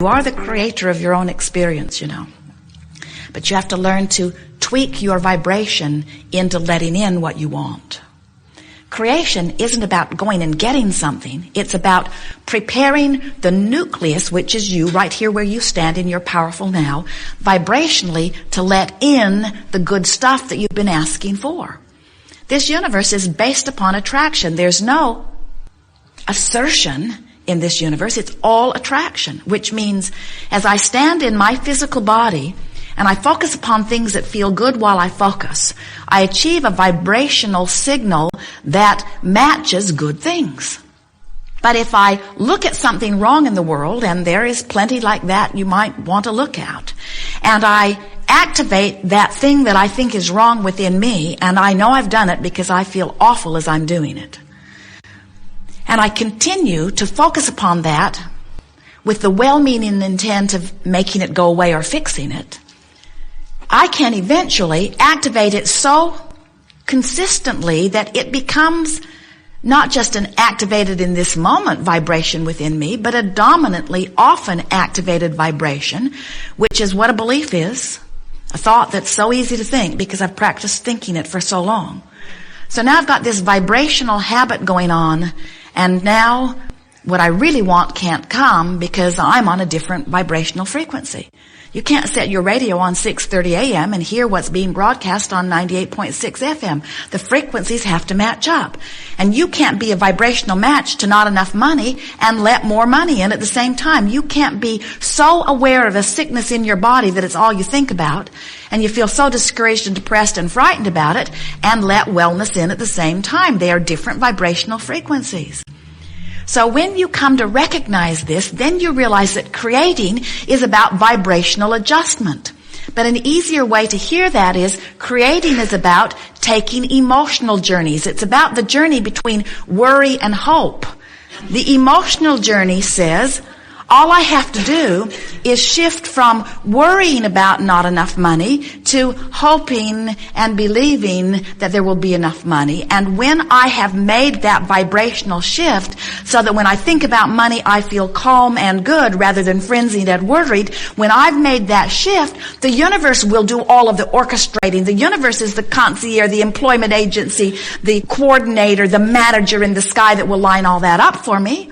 You are the creator of your own experience, But you have to learn to tweak your vibration into letting in what you want. Creation isn't about going and getting something. It's about preparing the nucleus, which is you, right here where you stand in your powerful now, vibrationally to let in the good stuff that you've been asking for. This universe is based upon attraction. There's no assertion in this universe. It's all attraction, which means as I stand in my physical body and I focus upon things that feel good while I focus, I achieve a vibrational signal that matches good things. But if I look at something wrong in the world, and there is plenty like that you might want to look at, and I activate that thing that I think is wrong within me, and I know I've done it because I feel awful as I'm doing it, and I continue to focus upon that with the well-meaning intent of making it go away or fixing it, I can eventually activate it so consistently that it becomes not just an activated in this moment vibration within me, but a dominantly often activated vibration, which is what a belief is, a thought that's so easy to think because I've practiced thinking it for so long. So now I've got this vibrational habit going on, and now what I really want can't come because I'm on a different vibrational frequency. You can't set your radio on 6:30 a.m. and hear what's being broadcast on 98.6 FM. The frequencies have to match up. And you can't be a vibrational match to not enough money and let more money in at the same time. You can't be so aware of a sickness in your body that it's all you think about, and you feel so discouraged and depressed and frightened about it, and let wellness in at the same time. They are different vibrational frequencies. So when you come to recognize this, then you realize that creating is about vibrational adjustment. But an easier way to hear that is creating is about taking emotional journeys. It's about the journey between worry and hope. The emotional journey says, all I have to do is shift from worrying about not enough money to hoping and believing that there will be enough money. And when I have made that vibrational shift so that when I think about money, I feel calm and good rather than frenzied and worried, when I've made that shift, the universe will do all of the orchestrating. The universe is the concierge, the employment agency, the coordinator, the manager in the sky that will line all that up for me.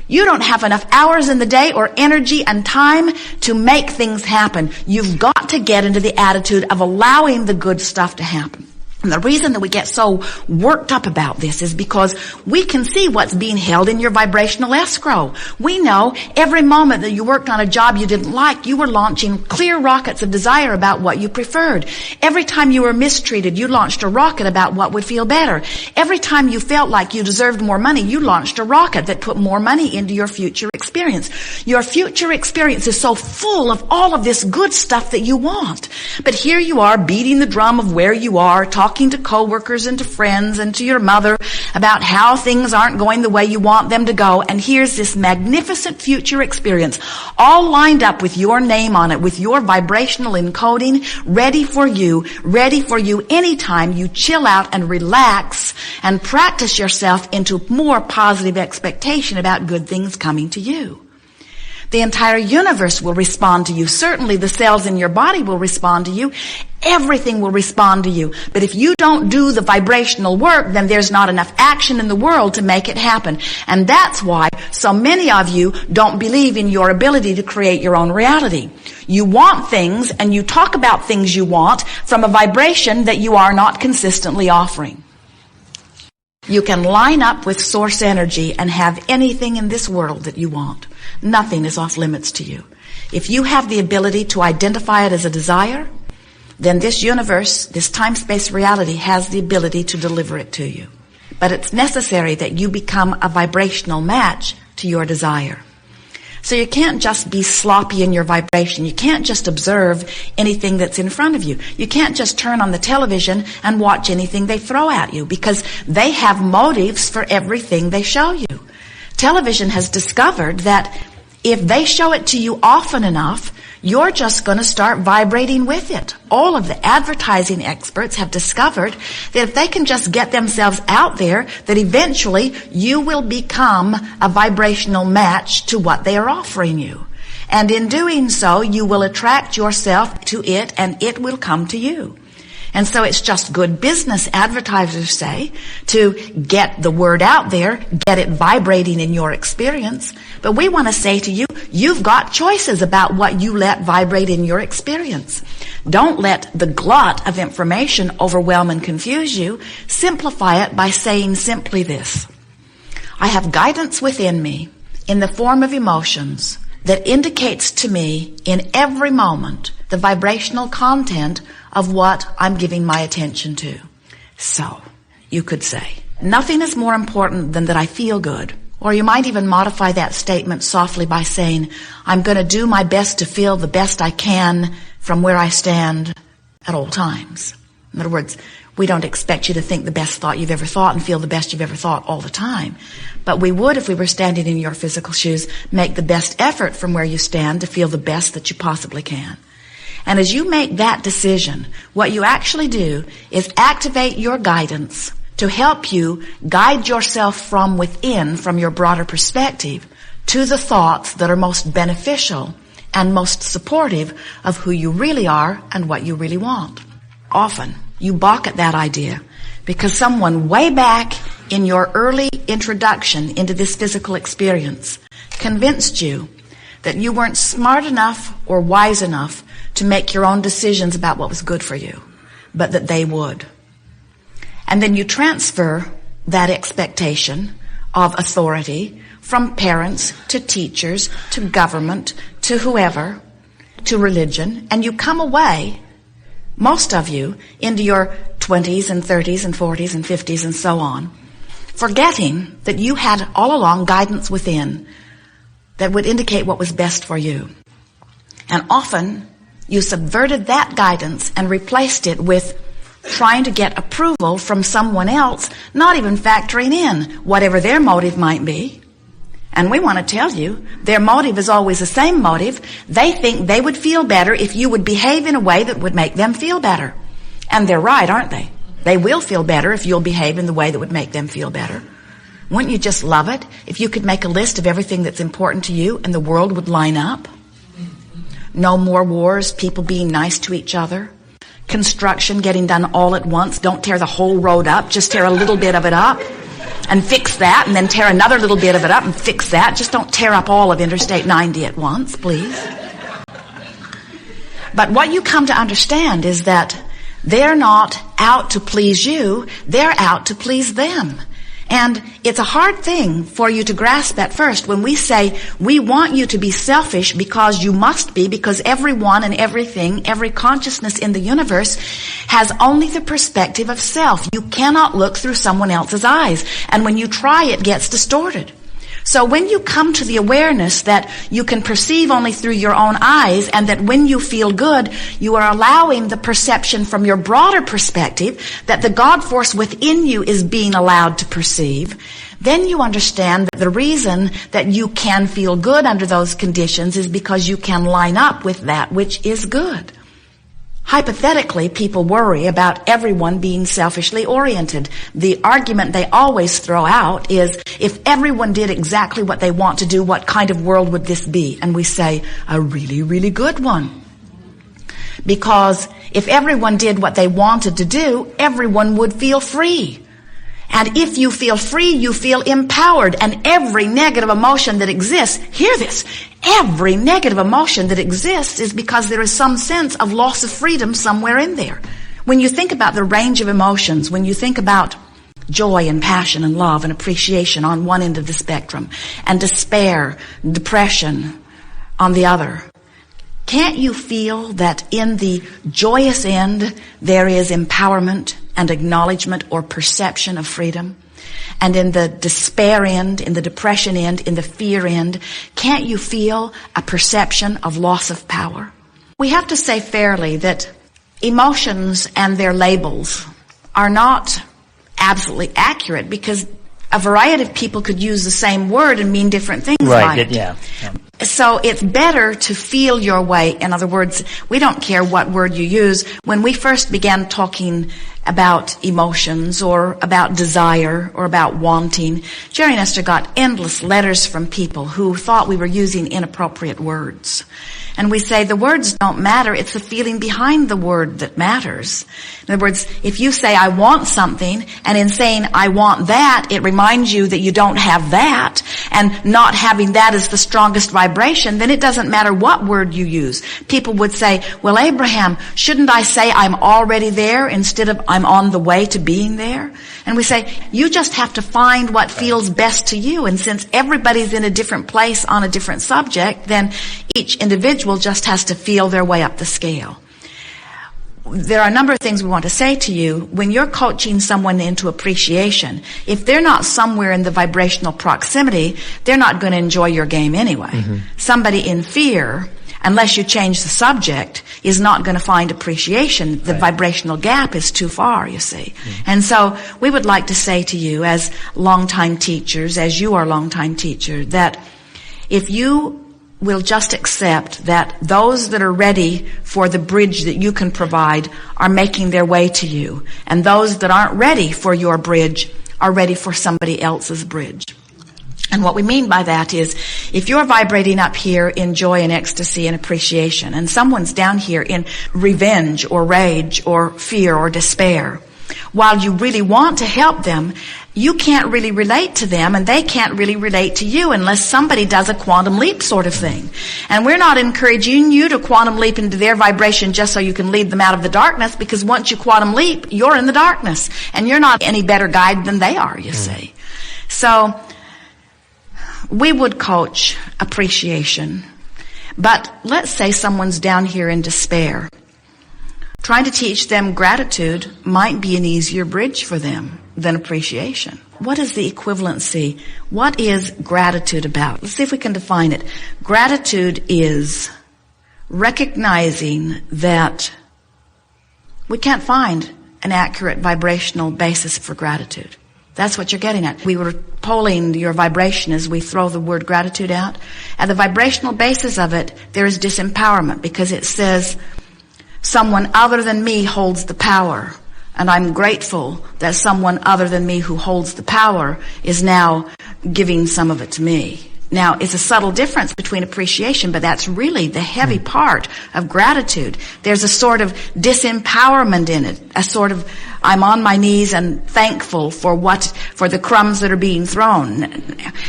You don't have enough hours in the day or energy and time to make things happen. You've got to get into the attitude of allowing the good stuff to happen. And the reason that we get so worked up about this is because we can see what's being held in your vibrational escrow. We know every moment that you worked on a job you didn't like, you were launching clear rockets of desire about what you preferred. Every time you were mistreated, you launched a rocket about what would feel better. Every time you felt like you deserved more money, you launched a rocket that put more money into your future experience. Your future experience is so full of all of this good stuff that you want. But here you are beating the drum of where you are, talking to coworkers and to friends and to your mother about how things aren't going the way you want them to go. And here's this magnificent future experience all lined up with your name on it, with your vibrational encoding, ready for you anytime you chill out and relax and practice yourself into more positive expectation about good things coming to you. The entire universe will respond to you. Certainly the cells in your body will respond to you. Everything will respond to you. But if you don't do the vibrational work, then there's not enough action in the world to make it happen. And that's why so many of you don't believe in your ability to create your own reality. You want things, and you talk about things you want from a vibration that you are not consistently offering. You can line up with source energy and have anything in this world that you want. Nothing is off limits to you. If you have the ability to identify it as a desire, then this universe, this time-space reality has the ability to deliver it to you. But it's necessary that you become a vibrational match to your desire. So you can't just be sloppy in your vibration. You can't just observe anything that's in front of you. You can't just turn on the television and watch anything they throw at you, because they have motives for everything they show you. Television has discovered that if they show it to you often enough, you're just going to start vibrating with it. All of the advertising experts have discovered that if they can just get themselves out there, that eventually you will become a vibrational match to what they are offering you. And in doing so, you will attract yourself to it, and it will come to you. And so it's just good business, advertisers say, to get the word out there, get it vibrating in your experience. But we want to say to you, you've got choices about what you let vibrate in your experience. Don't let the glut of information overwhelm and confuse you. Simplify it by saying simply this: I have guidance within me in the form of emotions that indicates to me in every moment the vibrational content of what I'm giving my attention to. So, you could say, nothing is more important than that I feel good. Or you might even modify that statement softly by saying, I'm going to do my best to feel the best I can from where I stand at all times. In other words, we don't expect you to think the best thought you've ever thought and feel the best you've ever thought all the time. But we would, if we were standing in your physical shoes, make the best effort from where you stand to feel the best that you possibly can. And as you make that decision, what you actually do is activate your guidance to help you guide yourself from within, from your broader perspective, to the thoughts that are most beneficial and most supportive of who you really are and what you really want. Often, you balk at that idea because someone way back in your early introduction into this physical experience convinced you that you weren't smart enough or wise enough to make your own decisions about what was good for you, but that they would. And then you transfer that expectation of authority from parents to teachers to government to whoever, to religion, and you come away, most of you, into your 20s and 30s and 40s and 50s and so on, forgetting that you had all along guidance within that would indicate what was best for you. And often, you subverted that guidance and replaced it with trying to get approval from someone else, not even factoring in whatever their motive might be. And we want to tell you, their motive is always the same motive. They think they would feel better if you would behave in a way that would make them feel better. And they're right, aren't they? They will feel better if you'll behave in the way that would make them feel better. Wouldn't you just love it if you could make a list of everything that's important to you and the world would line up? No more wars, people being nice to each other. Construction getting done all at once. Don't tear the whole road up, just tear a little bit of it up and fix that, and then tear another little bit of it up and fix that. Just don't tear up all of Interstate 90 at once, please. But what you come to understand is that they're not out to please you, they're out to please them. And it's a hard thing for you to grasp at first when we say we want you to be selfish because you must be, because everyone and everything, every consciousness in the universe has only the perspective of self. You cannot look through someone else's eyes. And when you try, it gets distorted. So when you come to the awareness that you can perceive only through your own eyes, and that when you feel good, you are allowing the perception from your broader perspective that the God force within you is being allowed to perceive, then you understand that the reason that you can feel good under those conditions is because you can line up with that which is good. Hypothetically, people worry about everyone being selfishly oriented. The argument they always throw out is, if everyone did exactly what they want to do, what kind of world would this be? And we say, a really, really good one. Because if everyone did what they wanted to do, everyone would feel free. And if you feel free, you feel empowered. And every negative emotion that exists, hear this, every negative emotion that exists is because there is some sense of loss of freedom somewhere in there. When you think about the range of emotions, when you think about joy and passion and love and appreciation on one end of the spectrum, and despair, depression on the other, can't you feel that in the joyous end there is empowerment and acknowledgement or perception of freedom? And in the despair end, in the depression end, in the fear end, can't you feel a perception of loss of power? We have to say fairly that emotions and their labels are not absolutely accurate, because a variety of people could use the same word and mean different things by it. Yeah. So it's better to feel your way. In other words, we don't care what word you use. When we first began talking about emotions or about desire or about wanting. Jerry and Esther got endless letters from people who thought we were using inappropriate words. And we say the words don't matter, it's the feeling behind the word that matters. In other words, if you say I want something, and in saying I want that, it reminds you that you don't have that, and not having that is the strongest vibration, then it doesn't matter what word you use. People would say, well, Abraham, shouldn't I say I'm already there instead of I'm on the way to being there? And we say, you just have to find what feels best to you, and since everybody's in a different place on a different subject, then each individual just has to feel their way up the scale. There are a number of things we want to say to you. When you're coaching someone into appreciation, if they're not somewhere in the vibrational proximity, they're not going to enjoy your game anyway. Mm-hmm. Somebody in fear, unless you change the subject, is not going to find appreciation. The vibrational gap is too far, you see. Mm-hmm. And so we would like to say to you as longtime teachers, as you are longtime teachers, that if you will just accept that those that are ready for the bridge that you can provide are making their way to you, and those that aren't ready for your bridge are ready for somebody else's bridge. And what we mean by that is, if you're vibrating up here in joy and ecstasy and appreciation, and someone's down here in revenge or rage or fear or despair, while you really want to help them, you can't really relate to them, and they can't really relate to you unless somebody does a quantum leap sort of thing. And we're not encouraging you to quantum leap into their vibration just so you can lead them out of the darkness, because once you quantum leap, you're in the darkness, and you're not any better guide than they are, you see. So we would coach appreciation, but let's say someone's down here in despair. Trying to teach them gratitude might be an easier bridge for them than appreciation. What is the equivalency? What is gratitude about? Let's see if we can define it. Gratitude is recognizing that we can't find an accurate vibrational basis for gratitude. That's what you're getting at. We were polling your vibration as we throw the word gratitude out. At the vibrational basis of it, there is disempowerment, because it says, someone other than me holds the power, and I'm grateful that someone other than me who holds the power is now giving some of it to me. Now, it's a subtle difference between appreciation, but that's really the heavy part of gratitude. There's a sort of disempowerment in it, a sort of, I'm on my knees and thankful for the crumbs that are being thrown.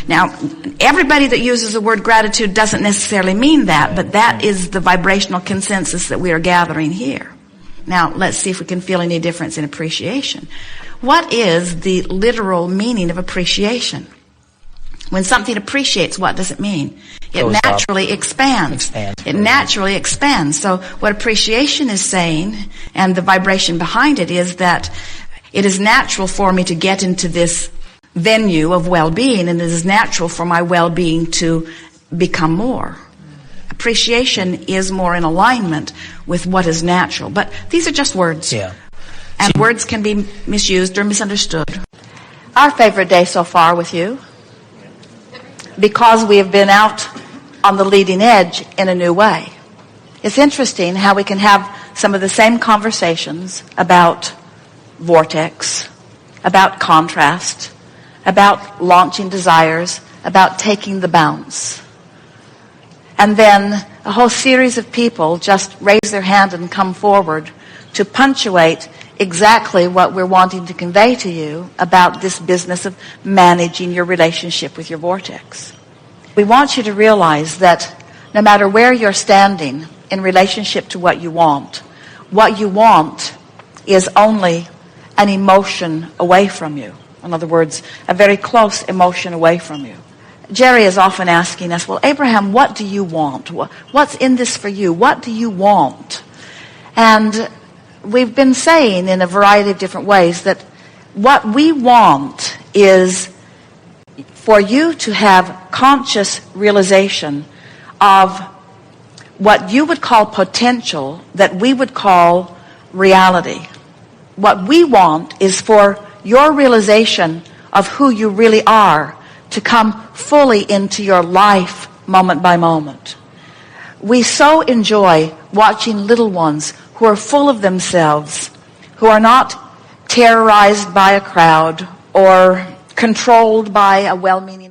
Now, everybody that uses the word gratitude doesn't necessarily mean that, but that is the vibrational consensus that we are gathering here. Now, let's see if we can feel any difference in appreciation. What is the literal meaning of appreciation? When something appreciates, what does it mean? It naturally expands. It naturally expands. So what appreciation is saying, and the vibration behind it, is that it is natural for me to get into this venue of well-being, and it is natural for my well-being to become more. Appreciation is more in alignment with what is natural. But these are just words. Yeah. And words can be misused or misunderstood. Our favorite day so far with you, because we have been out on the leading edge in a new way. It's interesting how we can have some of the same conversations about vortex, about contrast, about launching desires, about taking the bounce. And then a whole series of people just raise their hand and come forward to punctuate exactly what we're wanting to convey to you about this business of managing your relationship with your vortex. We want you to realize that no matter where you're standing in relationship to what you want is only an emotion away from you. In other words, a very close emotion away from you. Jerry is often asking us, well, Abraham, what do you want? What's in this for you? What do you want? And we've been saying in a variety of different ways that what we want is for you to have conscious realization of what you would call potential that we would call reality. What we want is for your realization of who you really are to come fully into your life moment by moment. We so enjoy watching little ones who are full of themselves, who are not terrorized by a crowd or controlled by a well-meaning